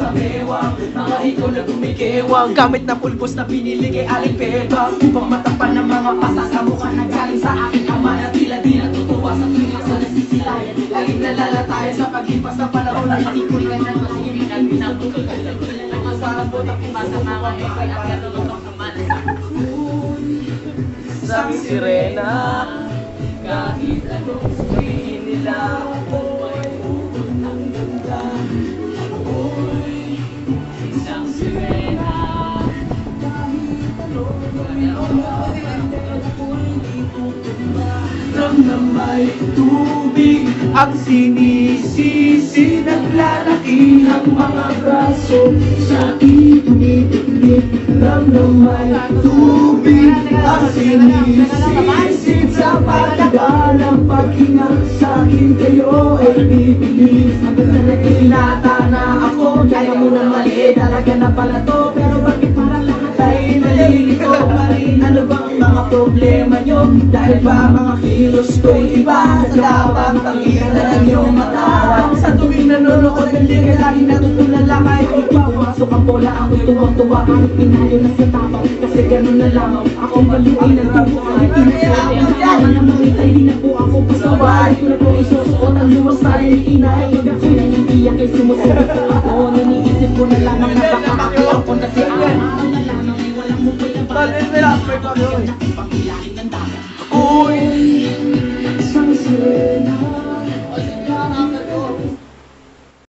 mga bewang, mga ikaw na gumikewang, gamit na pulbos na pinili kay Aling Bebang, upang matapan ng mga pasa sa mukha na galing sa aking ama na tila di natutuwa sa tuwing ako nasisilayan. Laging nalalataya sa pag-ipas ng panahon na hindi ko rin ang masiligan. Pinapagkakalang ko lang ang masarapot at pumasa mga ekay at katulog naman sabi sirena, kahit anong sabihin nila, may bukod ng ganda. Ako'y isang sirena, kahit anong lang na may tubig ang sinisisi, naglalaki ang mga braso sa aking tumitiklik. Lang na may tubig ang sinisisi sa pagdagal ng paghinga sa akin kayo ay bibilis. Maganda na kinata na ako, kaya mo na mali, talaga na pala to, pero bakit parang lahat ay nalilito pa rin? Ano bang mga problema nyo? Dahil ba mga kilos ko'y iba? Sa dapat tangihan na lang yung mata. Sa tuwing nanonood ng liga, laging natutulala kahit ikaw. Pumasok ang bola, ako'y tuwang-tuwa, kahit pinayo na sa tapang. Kasi ganun na lamang, akong baluin ang tubo. Kahit pinasayang naman ang mamitay, di na po ako pasaway. Ko na po isusuot ang luwas tayo ni inay. Pag ako'y nangiiyak ay sumusunod.